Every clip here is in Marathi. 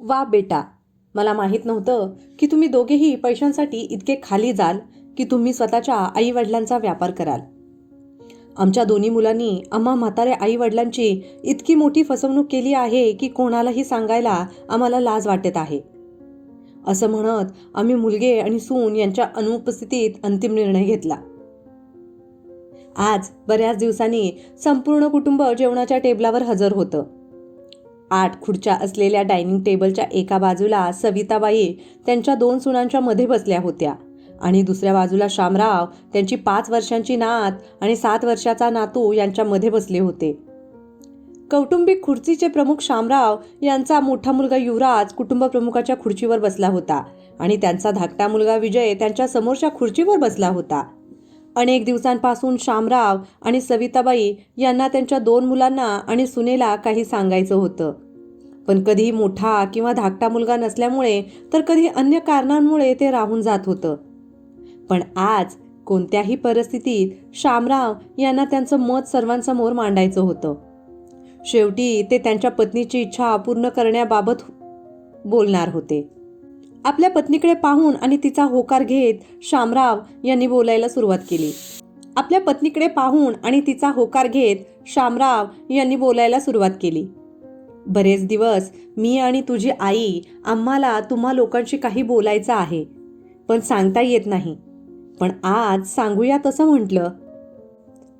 वा बेटा, मला माहीत नव्हतं की तुम्ही दोघेही पैशांसाठी इतके खाली जाल की तुम्ही स्वतःच्या आईवडिलांचा व्यापार कराल. आमच्या दोन्ही मुलांनी आम्हा म्हाताऱ्या आईवडिलांची इतकी मोठी फसवणूक केली आहे की कोणालाही सांगायला आम्हाला लाज वाटत आहे. असं म्हणत आम्ही मुलगे आणि सून यांच्या अनुपस्थितीत अंतिम निर्णय घेतला. आज बऱ्याच दिवसांनी संपूर्ण कुटुंब जेवणाच्या टेबलावर हजर होतं. 8 खुर्च्या असलेल्या डायनिंग टेबलच्या एका बाजूला सविताबाई त्यांच्या 2 सुनांच्या मध्ये बसल्या होत्या आणि दुसऱ्या बाजूला शामराव त्यांची 5 वर्षांची नात आणि 7 वर्षाचा नातू यांच्या मध्ये बसले होते. कौटुंबिक खुर्चीचे प्रमुख शामराव यांचा मोठा मुलगा युवराज कुटुंब प्रमुखाच्या खुर्चीवर बसला होता आणि त्यांचा धाकटा मुलगा विजय त्यांच्या समोरच्या खुर्चीवर बसला होता. अनेक दिवसांपासून शामराव आणि सविताबाई यांना त्यांच्या 2 मुलांना आणि सुनेला काही सांगायचं होतं, पण कधी मोठा किंवा धाकटा मुलगा नसल्यामुळे तर कधी अन्य कारणांमुळे ते राहून जात होतं. पण आज कोणत्याही परिस्थितीत शामराव यांना त्यांचं मत सर्वांसमोर मांडायचं होतं. शेवटी ते त्यांच्या पत्नीची इच्छा पूर्ण करण्याबाबत बोलणार होते. आपल्या पत्नीकडे पाहून आणि तिचा होकार घेत शामराव यांनी बोलायला सुरुवात केली. बरेच दिवस मी आणि तुझी आई आम्हाला तुम्हा लोकांशी काही बोलायचं आहे, पण सांगता येत नाही. पण आज सांगूया तसं म्हटलं.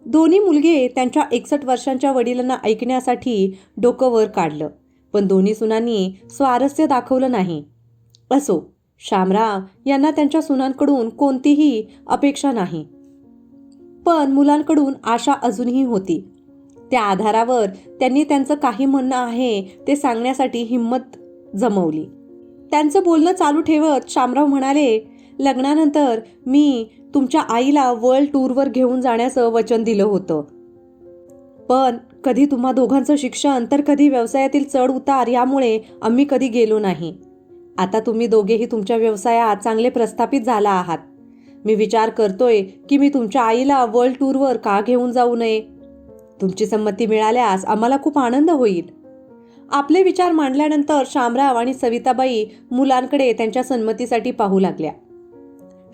दोन्ही मुलगे त्यांच्या 61 वर्षांच्या वडिलांना ऐकण्यासाठी डोकं वर काढलं, पण दोन्ही सुनांनी स्वारस्य दाखवलं नाही. असो, शामराव यांना त्यांच्या सुनांकडून कोणतीही अपेक्षा नाही, पण मुलांकडून आशा अजूनही होती. त्या आधारावर त्यांनी त्यांचं काही म्हणणं आहे ते सांगण्यासाठी हिंमत जमवली. त्यांचं बोलणं चालू ठेवत शामराव म्हणाले, लग्नानंतर मी तुमच्या आईला वर्ल्ड टूरवर घेऊन जाण्याचं वचन दिलं होतं, पण कधी तुम्हा दोघांचं शिक्षण तर कधी व्यवसायातील चढ उतार यामुळे आम्ही कधी गेलो नाही. आता तुम्ही दोघेही तुमच्या व्यवसायात चांगले प्रस्थापित झाला आहात. मी विचार करतोय की मी तुमच्या आईला वर्ल्ड टूरवर का घेऊन जाऊ नये. तुमची संमती मिळाल्यास आम्हाला खूप आनंद होईल. आपले विचार मांडल्यानंतर शामराव आणि सविताबाई मुलांकडे त्यांच्या संमतीसाठी पाहू लागल्या.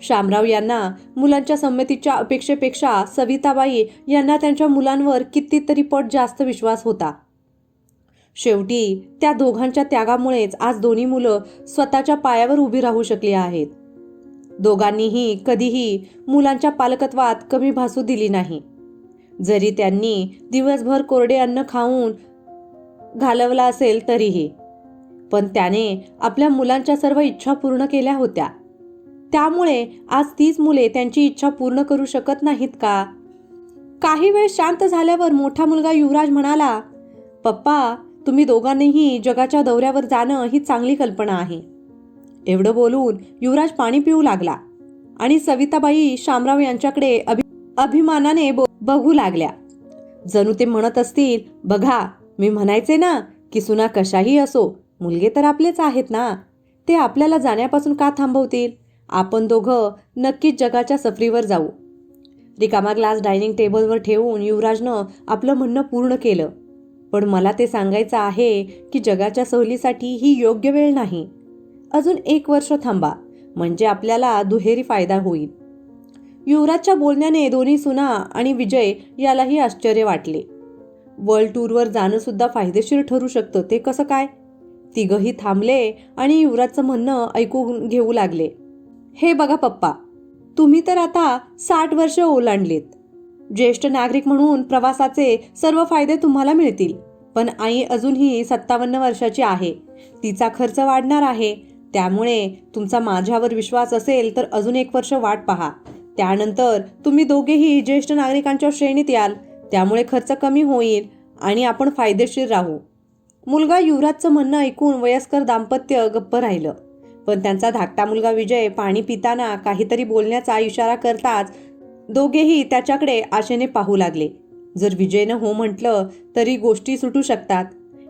शामराव यांना मुलांच्या संमतीच्या अपेक्षेपेक्षा सविताबाई यांना त्यांच्या मुलांवर कितीतरी पट जास्त विश्वास होता. शेवटी त्या दोघांच्या त्यागामुळेच आज दोन्ही मुलं स्वतःच्या पायावर उभी राहू शकली आहेत. दोघांनीही कधीही मुलांच्या पालकत्वात कमी भासू दिली नाही. जरी त्यांनी दिवसभर कोरडे अन्न खाऊन घालवला असेल तरीही, पण त्याने आपल्या मुलांच्या सर्व इच्छा पूर्ण केल्या होत्या. त्यामुळे आज तीच मुले त्यांची इच्छा पूर्ण करू शकत नाहीत का? काही वेळ शांत झाल्यावर मोठा मुलगा युवराज म्हणाला, पप्पा, तुम्ही दोघांनीही जगाच्या दौऱ्यावर जाणं ही चांगली कल्पना आहे. एवढं बोलून युवराज पाणी पिऊ लागला आणि सविताबाई शामराव यांच्याकडे अभिमानाने बघू लागल्या, जणू ते म्हणत असतील, बघा, मी म्हणायचे ना की सुना कशाही असो, मुलगे तर आपलेच आहेत ना. ते आपल्याला जाण्यापासून का थांबवतील? आपण दोघं नक्कीच जगाच्या सफरीवर जाऊ. रिकामा ग्लास डायनिंग टेबलवर ठेवून युवराजनं आपलं म्हणणं पूर्ण केलं. पण मला ते सांगायचं आहे की जगाच्या सहलीसाठी ही योग्य वेळ नाही. अजून 1 वर्ष थांबा, म्हणजे आपल्याला दुहेरी फायदा होईल. युवराजच्या बोलण्याने दोन्ही सुना आणि विजय यालाही आश्चर्य वाटले. वर्ल्ड टूरवर जाणं सुद्धा फायदेशीर ठरू शकतं, ते कसं काय? तिघही थांबले आणि युवराजचं म्हणणं ऐकून घेऊ लागले. हे बघा पप्पा, तुम्ही तर आता 60 वर्ष ओलांडलीत. ज्येष्ठ नागरिक म्हणून प्रवासाचे सर्व फायदे तुम्हाला मिळतील, पण आई अजूनही 57 वर्षाची आहे. तिचा खर्च वाढणार आहे. त्यामुळे तुमचा माझ्यावर विश्वास असेल तर अजून 1 वर्ष वाट पहा. त्यानंतर तुम्ही दोघेही ज्येष्ठ नागरिकांच्या श्रेणीत याल. त्यामुळे खर्च कमी होईल आणि आपण फायदेशीर राहू. मुलगा युवराजचं म्हणणं ऐकून वयस्कर दाम्पत्य गप्प राहिलं, पण त्यांचा धाकटा मुलगा विजय पाणी पिताना काहीतरी बोलण्याचा इशारा करताच दोघेही त्याच्याकडे आशेने पाहू लागले. जर विजयनं हो म्हटलं तरी गोष्टी सुटू शकतात,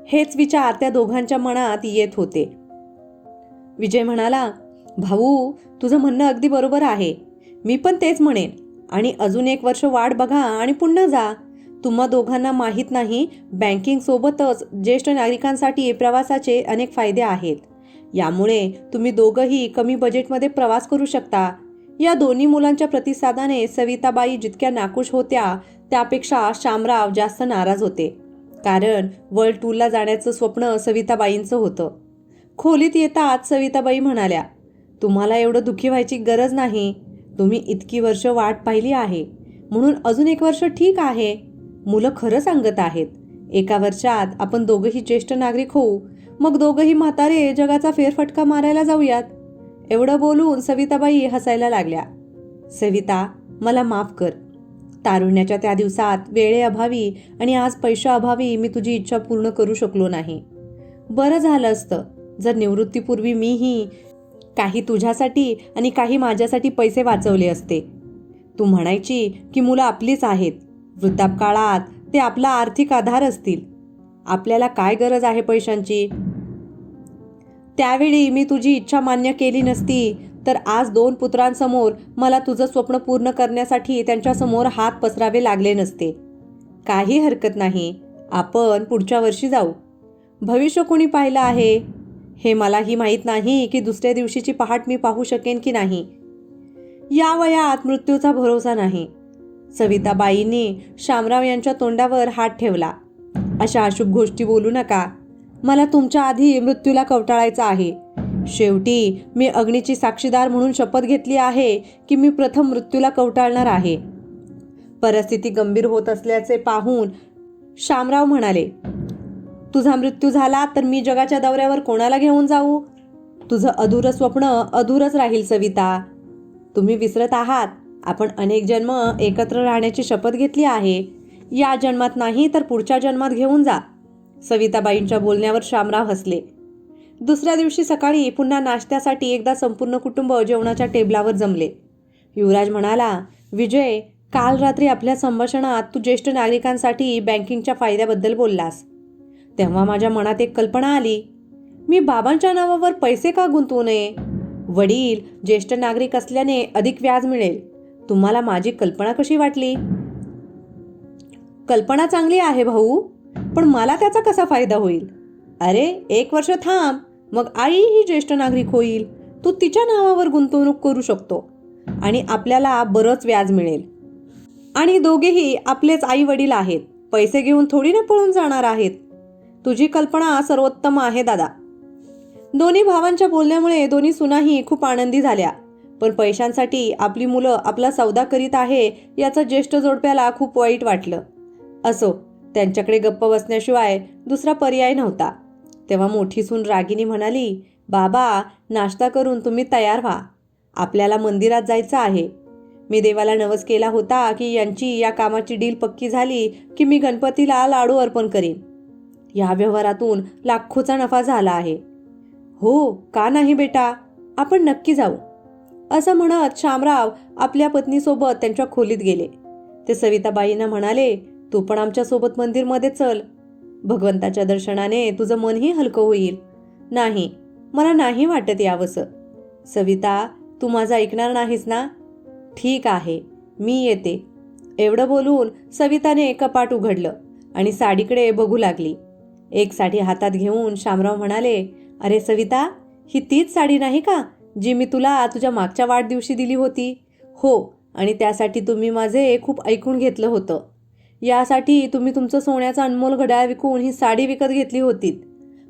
हेच विचार त्या दोघांच्या मनात येत होते. विजय म्हणाला, भाऊ, तुझं म्हणणं अगदी बरोबर आहे. मी पण तेच म्हणेन. आणि अजून 1 वर्ष वाट बघा आणि पुन्हा जा. तुम्हा दोघांना माहीत नाही, बँकिंग सोबतच ज्येष्ठ नागरिकांसाठी प्रवासाचे अनेक फायदे आहेत. यामुळे तुम्ही दोघंही कमी बजेटमध्ये प्रवास करू शकता. या दोन्ही मुलांच्या प्रतिसादाने सविताबाई जितक्या नाखुश होत्या त्यापेक्षा शामराव जास्त नाराज होते. कारण वर्ल्ड टूरला जाण्याचं स्वप्न सविताबाईंचं होतं. खोलीत येताच सविताबाई म्हणाल्या, तुम्हाला एवढं दुःखी व्हायची गरज नाही. तुम्ही इतकी वर्ष वाट पाहिली आहे म्हणून अजून 1 वर्ष ठीक आहे. मुलं खरं सांगत आहेत. 1 वर्षात आपण दोघंही ज्येष्ठ नागरिक होऊ. मग दोघंही म्हातारे जगाचा फेरफटका मारायला जाऊयात. एवढं बोलून सविताबाई हसायला लागल्या. सविता, मला माफ कर. तारुण्याच्या त्या दिवसात वेळेअभावी आणि आज पैशाअभावी मी तुझी इच्छा पूर्ण करू शकलो नाही. बरं झालं असतं जर निवृत्तीपूर्वी मीही काही तुझ्यासाठी आणि काही माझ्यासाठी पैसे वाचवले असते. तू म्हणायची की मुलं आपलीच आहेत. वृद्धापकाळात ते आपला आर्थिक आधार असतील. आपल्याला काय गरज आहे पैशांची? त्यावेळी मी तुझी इच्छा मान्य केली नसती तर आज 2 पुत्रांसमोर मला तुझं स्वप्न पूर्ण करण्यासाठी त्यांच्यासमोर हात पसरावे लागले नसते. काही हरकत नाही, आपण पुढच्या वर्षी जाऊ. भविष्य कोणी पाहिलं आहे हे मलाही माहीत नाही की दुसऱ्या दिवशीची पहाट मी पाहू शकेन की नाही. या वयात मृत्यूचा भरोसा नाही. सविताबाईंनी शामराव यांच्या तोंडावर हात ठेवला. अशा अशुभ गोष्टी बोलू नका. मला तुमच्या आधी मृत्यूला कवटाळायचं आहे. शेवटी मी अग्नीची साक्षीदार म्हणून शपथ घेतली आहे की मी प्रथम मृत्यूला कवटाळणार आहे. परिस्थिती गंभीर होत असल्याचे पाहून शामराव म्हणाले, तुझा मृत्यू झाला तर मी जगाच्या दौऱ्यावर कोणाला घेऊन जाऊ? तुझं अधुरं स्वप्न अधुरच राहील सविता. तुम्ही विसरत आहात, आपण अनेक जन्म एकत्र राहण्याची शपथ घेतली आहे. या जन्मात नाही तर पुढच्या जन्मात घेऊन जा. सविताबाईंच्या बोलण्यावर शामराव हसले. दुसऱ्या दिवशी सकाळी पुन्हा नाश्त्यासाठी एकदा संपूर्ण कुटुंब जेवणाच्या टेबलावर जमले. युवराज म्हणाला, विजय, काल रात्री आपल्या संभाषणात तू ज्येष्ठ नागरिकांसाठी बँकिंगच्या फायद्याबद्दल बोललास. तेव्हा माझ्या मनात एक कल्पना आली. मी बाबांच्या नावावर पैसे का गुंतवू नये? वडील ज्येष्ठ नागरिक असल्याने अधिक व्याज मिळेल. तुम्हाला माझी कल्पना कशी वाटली? कल्पना चांगली आहे भाऊ, पण मला त्याचा कसा फायदा होईल? अरे 1 वर्ष थांब, मग आई ही ज्येष्ठ नागरिक होईल. तू तिच्या नावावर गुंतवणूक करू शकतो आणि आपल्याला बरंच व्याज मिळेल. आणि दोघेही आपलेच आई वडील आहेत. पैसे घेऊन थोडी ना पळून जाणार आहेत. तुझी कल्पना सर्वोत्तम आहे दादा. दोन्ही भावांच्या बोलण्यामुळे दोन्ही सुनाही खूप आनंदी झाल्या. पण पैशांसाठी आपली मुलं आपला सौदा करीत आहे याचं ज्येष्ठ जोडप्याला खूप वाईट वाटलं. असो, त्यांच्याकडे गप्प बसण्याशिवाय दुसरा पर्याय नव्हता. तेव्हा मोठी सून रागिनी म्हणाली, बाबा, नाश्ता करून तुम्ही तयार व्हा. आपल्याला मंदिरात जायचं आहे. मी देवाला नवस केला होता की यांची या कामाची डील पक्की झाली की मी गणपतीला लाडू अर्पण करीन. या व्यवहारातून लाखोचा नफा झाला आहे. हो, का नाही बेटा, आपण नक्की जाऊ. असं म्हणत शामराव आपल्या पत्नीसोबत त्यांच्या खोलीत गेले. ते सविताबाईंना म्हणाले, तू पण आमच्यासोबत मंदिरमध्ये चल. भगवंताच्या दर्शनाने तुझं मनही हलकं होईल. नाही, मला नाही वाटत यावंसं. सविता, तू माझं ऐकणार नाहीस ना? ठीक आहे, मी येते. एवढं बोलून सविताने कपाट उघडलं आणि साडीकडे बघू लागली. एक साडी हातात घेऊन शामराव म्हणाले, अरे सविता, ही तीच साडी नाही का जी मी तुला तुझ्या मागच्या वाढदिवशी दिली होती? हो, आणि त्यासाठी तुम्ही माझे खूप ऐकून घेतलं होतं. यासाठी तुम्ही तुमचं सोन्याचा अनमोल घड्याळ विकून ही साडी विकत घेतली होती.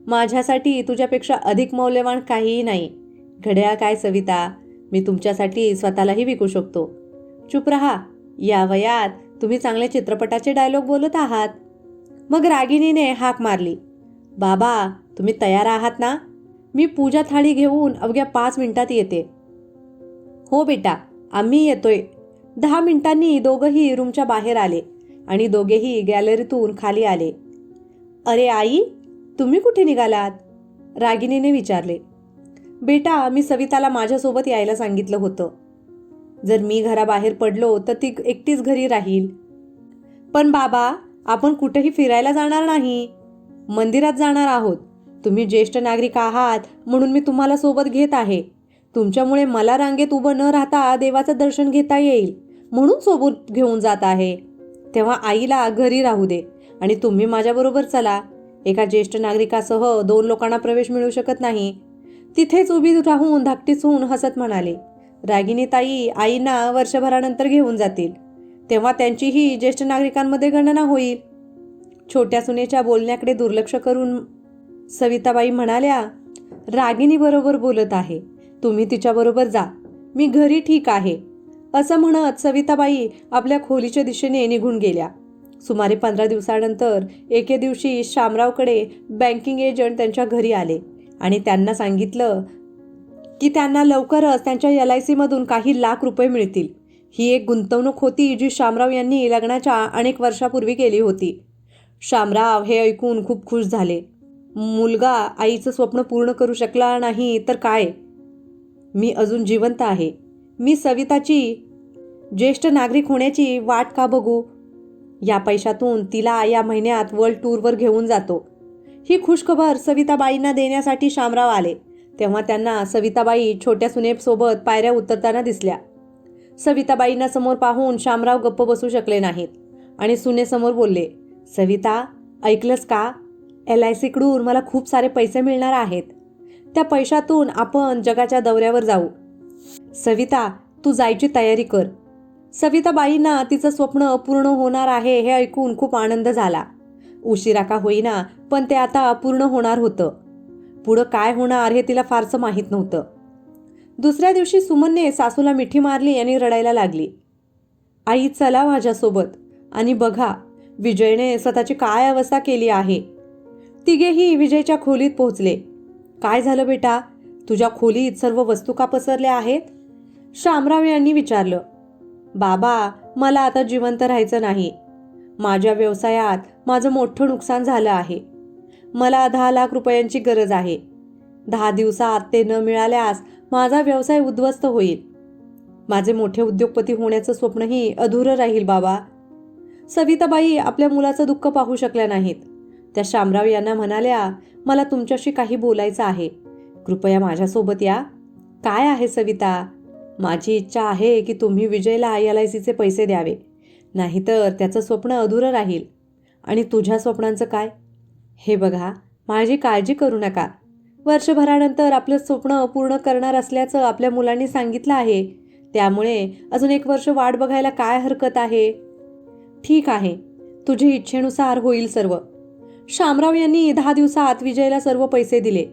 माझ्यासाठी तुझ्यापेक्षा अधिक मौल्यवान काहीही नाही. घड्याळ काय सविता, मी तुमच्यासाठी स्वतःलाही विकू शकतो. चुप रहा. या वयात तुम्ही चांगले चित्रपटाचे डायलॉग बोलत आहात. मग रागिनीने हाक मारली, बाबा, तुम्ही तयार आहात ना? मी पूजा थाळी घेऊन अवघ्या 5 मिनिटात येते. हो बेटा, आम्ही येतोय. 10 मिनिटांनी दोघंही रूमच्या बाहेर आले आणि दोघेही गॅलरीतून खाली आले. अरे आई, तुम्ही कुठे निघालात? रागिनीने विचारले. बेटा, मी सविताला माझ्यासोबत यायला सांगितलं होतं. जर मी घराबाहेर पडलो तर ती एकटीच घरी राहील. पण बाबा, आपण कुठेही फिरायला जाणार नाही. मंदिरात जाणार आहोत. तुम्ही ज्येष्ठ नागरिक आहात म्हणून मी तुम्हाला सोबत घेत आहे. तुमच्यामुळे मला रांगेत उभं न राहता देवाचं दर्शन घेता येईल म्हणून सोबत घेऊन जात आहे. तेव्हा आईला घरी राहू दे आणि तुम्ही माझ्याबरोबर चला. एका ज्येष्ठ नागरिकासह 2 लोकांना प्रवेश मिळू शकत नाही. तिथेच उभी राहून धाकटीच होऊन हसत म्हणाले, रागिनी ताई आईना वर्षभरानंतर घेऊन जातील, तेव्हा त्यांचीही ज्येष्ठ नागरिकांमध्ये गणना होईल. छोट्या सुनेच्या बोलण्याकडे दुर्लक्ष करून सविताबाई म्हणाल्या, रागिनी बरोबर बोलत आहे, तुम्ही तिच्याबरोबर जा, मी घरी ठीक आहे. असं म्हणत सविताबाई आपल्या खोलीच्या दिशेने निघून गेल्या. सुमारे 15 दिवसानंतर एके दिवशी शामरावकडे बँकिंग एजंट त्यांच्या घरी आले आणि त्यांना सांगितलं की त्यांना लवकरच त्यांच्या LIC मधून काही लाख रुपये मिळतील. ही एक गुंतवणूक होती जी शामराव यांनी लग्नाच्या अनेक वर्षापूर्वी केली होती. शामराव हे ऐकून खूप खुश झाले. मुलगा आईचं स्वप्न पूर्ण करू शकला नाही तर काय, मी अजून जिवंत आहे. मी सविताची ज्येष्ठ नागरिक होण्याची वाट का बघू? या पैशातून तिला या महिन्यात वर्ल्ड टूरवर घेऊन जातो. ही खुशखबर सविताबाईंना देण्यासाठी शामराव आले. तेव्हा त्यांना सविताबाई छोट्या सुनेसोबत पायऱ्या उतरताना दिसल्या. सविताबाईंना समोर पाहून शामराव गप्प बसू शकले नाहीत आणि सुनेसमोर बोलले, सविता ऐकलंस का? LICकडून मला खूप सारे पैसे मिळणार आहेत. त्या पैशातून आपण जगाच्या दौऱ्यावर जाऊ. सविता तू जायची तयारी कर. सविताबाईंना तिचं स्वप्न पूर्ण होणार आहे हे ऐकून खूप आनंद झाला. उशिरा का होईना पण ते आता पूर्ण होणार होतं. पुढं काय होणार हे तिला फारसं माहीत नव्हतं. दुसऱ्या दिवशी सुमनने सासूला मिठी मारली आणि रडायला लागली. आई चला माझ्यासोबत आणि बघा विजयने स्वतःची काय अवस्था केली आहे. तिघेही विजयच्या खोलीत पोहोचले. काय झालं बेटा, तुझ्या खोलीत सर्व वस्तू का पसरल्या आहेत? शामराव यांनी विचारलं. बाबा मला आता जिवंत राहायचं नाही. माझ्या व्यवसायात माझं मोठं नुकसान झालं आहे. मला 10 लाख रुपयांची गरज आहे. 10 दिवसात ते न मिळाल्यास माझा व्यवसाय उद्ध्वस्त होईल. माझे मोठे उद्योगपती होण्याचं स्वप्नही अधुरं राहील बाबा. सविताबाई आपल्या मुलाचं दुःख पाहू शकल्या नाहीत. त्या शामराव यांना म्हणाल्या, मला तुमच्याशी काही बोलायचं आहे, कृपया माझ्यासोबत या. काय आहे सविता? माझी इच्छा आहे की तुम्ही विजयला LICचे पैसे द्यावे, नाहीतर त्याचं स्वप्न अधुरं राहील. आणि तुझ्या स्वप्नांचं काय? हे बघा माझी काळजी करू नका. वर्षभरानंतर आपलं स्वप्न पूर्ण करणार असल्याचं आपल्या मुलांनी सांगितलं आहे. त्यामुळे अजून 1 वर्ष वाट बघायला काय हरकत आहे? ठीक आहे, तुझी इच्छेनुसार होईल सर्व. शामराव यांनी 10 दिवसात विजयला सर्व पैसे दिले.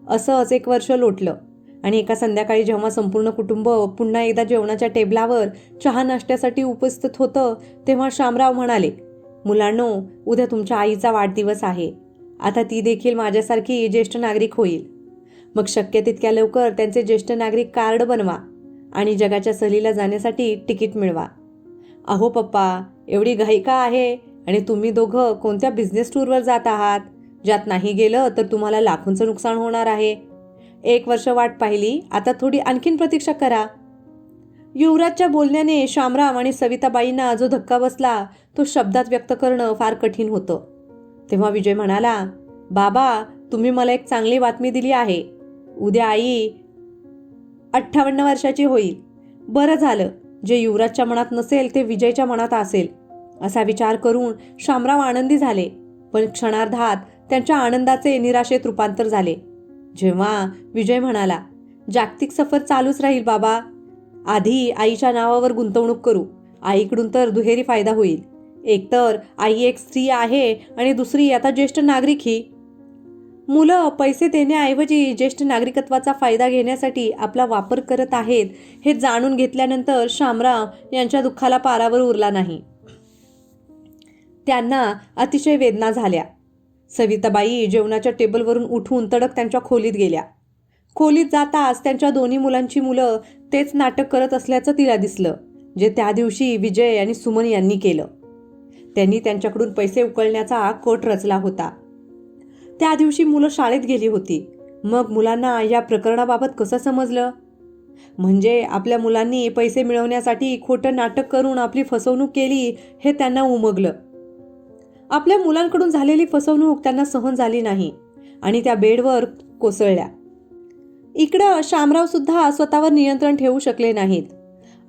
असंच 1 वर्ष लोटलं आणि एका संध्याकाळी जेव्हा संपूर्ण कुटुंब पुन्हा एकदा जेवणाच्या टेबलावर चहा नाश्त्यासाठी उपस्थित होतं तेव्हा शामराव म्हणाले, मुलांनो उद्या तुमच्या आईचा वाढदिवस आहे. आता ती देखील माझ्यासारखी ज्येष्ठ नागरिक होईल. मग शक्य तितक्या लवकर त्यांचे ज्येष्ठ नागरिक कार्ड बनवा आणि जगाच्या सहलीला जाण्यासाठी तिकीट मिळवा. अहो पप्पा एवढी घाई का आहे? आणि तुम्ही दोघं कोणत्या बिझनेस टूरवर जात आहात ज्यात नाही गेलं तर तुम्हाला लाखोंचं नुकसान होणार आहे. 1 वर्ष वाट पाहिली, आता थोडी आणखीन प्रतीक्षा करा. युवराजच्या बोलण्याने शामराव आणि सविताबाईंना जो धक्का बसला तो शब्दात व्यक्त करणं फार कठीण होतं. तेव्हा विजय म्हणाला, बाबा तुम्ही मला एक चांगली बातमी दिली आहे. उद्या आई 58 वर्षाची होईल. बरं झालं, जे युवराजच्या मनात नसेल ते विजयच्या मनात असेल असा विचार करून शामराव आनंदी झाले. पण क्षणार्धात त्यांच्या आनंदाचे निराशेत रूपांतर झाले जेव्हा विजय म्हणाला, जागतिक सफर चालूच राहील बाबा. आधी आईच्या नावावर गुंतवणूक करू. आईकडून तर दुहेरी फायदा होईल. एकतर आई एक स्त्री आहे आणि दुसरी आता ज्येष्ठ नागरिक ही. मुलं पैसे देण्याऐवजी ज्येष्ठ नागरिकत्वाचा फायदा घेण्यासाठी आपला वापर करत आहेत हे जाणून घेतल्यानंतर शामराव यांच्या दुःखाला पारावर उरला नाही. त्यांना अतिशय वेदना झाल्या. सविताबाई जेवणाच्या टेबलवरून उठून तडक त्यांच्या खोलीत गेल्या. खोलीत जाताच त्यांच्या दोन्ही मुलांची मुलं तेच नाटक करत असल्याचं तिला दिसलं जे त्या दिवशी विजय आणि सुमन यांनी केलं. त्यांनी त्यांच्याकडून पैसे उकळण्याचा कट रचला होता. त्या दिवशी मुलं शाळेत गेली होती. मग मुलांना या प्रकरणाबाबत कसं समजलं? म्हणजे आपल्या मुलांनी पैसे मिळवण्यासाठी खोटं नाटक करून आपली फसवणूक केली हे त्यांना उमगलं. आपल्या मुलांकडून झालेली फसवणूक त्यांना सहन झाली नाही आणि त्या बेडवर कोसळल्या. इकडं शामराव सुद्धा स्वतःवर नियंत्रण ठेवू शकले नाहीत.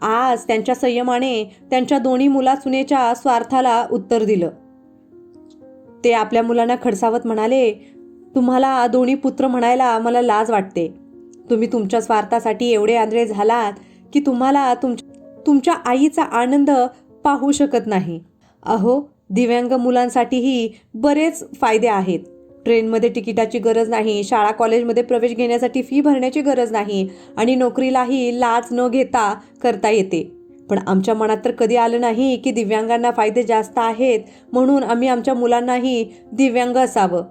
आज त्यांच्या संयमाने त्यांच्या दोन्ही मुला-सुनेच्या स्वार्थाला उत्तर दिलं. ते आपल्या मुलांना खडसावत म्हणाले, तुम्हाला दोन्ही पुत्र म्हणायला मला लाज वाटते. तुम्ही तुमच्या स्वार्थासाठी एवढे आंधळे झालात की तुम्हाला तुमच्या आईचा आनंद पाहू शकत नाही. अहो, दिव्यांग मुलांसाठीही बरेच फायदे आहेत. ट्रेनमध्ये तिकिटाची गरज नाही, शाळा कॉलेजमध्ये प्रवेश घेण्यासाठी फी भरण्याची गरज नाही आणि नोकरीलाही लाच न घेता करता येते. पण आमच्या मनात तर कधी आलं नाही की दिव्यांगांना फायदे जास्त आहेत म्हणून आम्ही आमच्या मुलांनाही दिव्यांग असावं,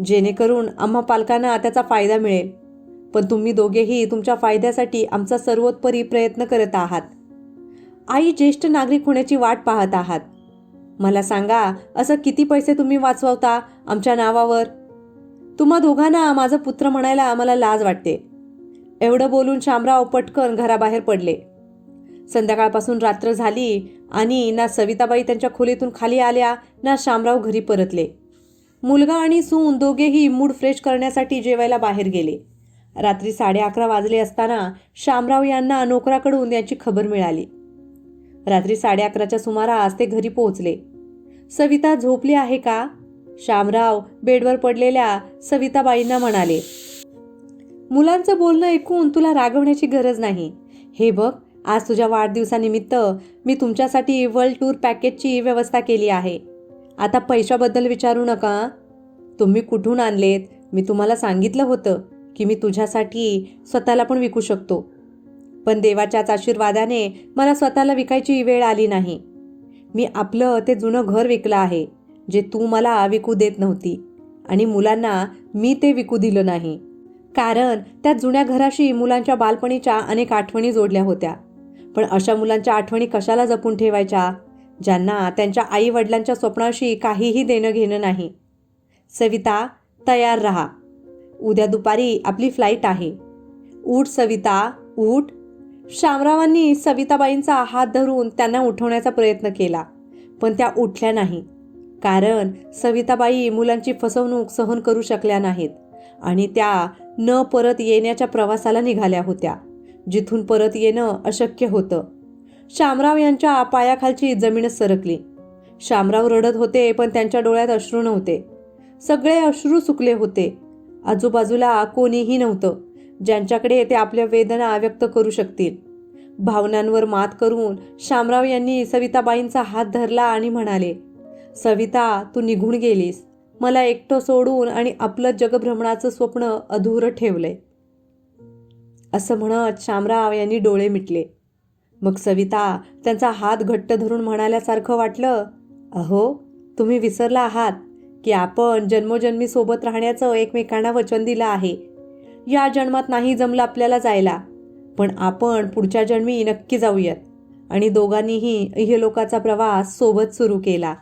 जेणेकरून आम्हा पालकांना त्याचा फायदा मिळेल. पण तुम्ही दोघेही तुमच्या फायद्यासाठी आमचा सर्वोत्परी प्रयत्न करत आहात. आई, ज्येष्ठ नागरिक होण्याची वाट पाहत आहात. मला सांगा, असं किती पैसे तुम्ही वाचवता आमच्या नावावर? तुम्हा दोघांना माझा पुत्र म्हणायला मला लाज वाटते. एवढं बोलून शामराव पटकन घराबाहेर पडले. संध्याकाळपासून रात्र झाली आणि ना सविताबाई त्यांच्या खोलीतून खाली आल्या ना शामराव घरी परतले. मुलगा आणि सून दोघेही मूड फ्रेश करण्यासाठी जेवायला बाहेर गेले. रात्री 11:30 वाजले असताना शामराव यांना नोकराकडून याची खबर मिळाली. रात्री 11:30च्या सुमारास ते घरी पोहोचले. सविता झोपली आहे का? शामराव बेडवर पडलेल्या सविताबाईंना म्हणाले. मुलांचं बोलणं ऐकून तुला रागवण्याची गरज नाही. हे बघ, आज तुझ्या वाढदिवसानिमित्त मी तुमच्यासाठी वर्ल्ड टूर पॅकेजची व्यवस्था केली आहे. आता पैशाबद्दल विचारू नका. तुम्ही कुठून आणलेत? मी तुम्हाला सांगितलं होतं की मी तुझ्यासाठी स्वतःला पण विकू शकतो. पण देवाच्याच आशीर्वादाने मला स्वतःला विकायची वेळ आली नाही. मी आपलं ते जुनं घर विकलं आहे, जे तू मला विकू देत नव्हती. आणि मुलांना मी ते विकू दिलं नाही, कारण त्या जुन्या घराशी मुलांच्या बालपणीच्या अनेक आठवणी जोडल्या होत्या. पण अशा मुलांच्या आठवणी कशाला जपून ठेवायच्या, ज्यांना त्यांच्या आई वडिलांच्या स्वप्नाशी काहीही देणं घेणं नाही. सविता, तयार राहा. उद्या दुपारी आपली फ्लाईट आहे. उठ सविता, उठ. शामरावांनी सविताबाईंचा हात धरून त्यांना उठवण्याचा प्रयत्न केला, पण त्या उठल्या नाही. कारण सविताबाई मुलांची फसवणूक सहन करू शकल्या नाहीत आणि त्या न परत येण्याच्या प्रवासाला निघाल्या होत्या, जिथून परत येणं अशक्य होतं. शामराव यांच्या पायाखालची जमीनच सरकली. शामराव रडत होते, पण त्यांच्या डोळ्यात अश्रू नव्हते. सगळे अश्रू सुकले होते. आजूबाजूला कोणीही नव्हतं ज्यांच्याकडे ते आपल्या वेदना व्यक्त करू शकतील. भावनांवर मात करून शामराव यांनी सविताबाईंचा हात धरला आणि म्हणाले, सविता, तू निघून गेलीस, मला एकटं सोडून आणि आपलं जगभ्रमणाचं स्वप्न अधुरं ठेवलंय. असं म्हणत शामराव यांनी डोळे मिटले. मग सविता त्यांचा हात घट्ट धरून म्हणाल्यासारखं वाटलं, अहो, तुम्ही विसरला आहात की आपण जन्मोजन्मी सोबत राहण्याचं एकमेकांना वचन दिलं आहे. या जन्मात नाही जमलं आपल्याला जायला, पण आपण पुढच्या जन्मी नक्की जाऊयात. आणि दोघांनीही इहलोकाचा प्रवास सोबत सुरू केला.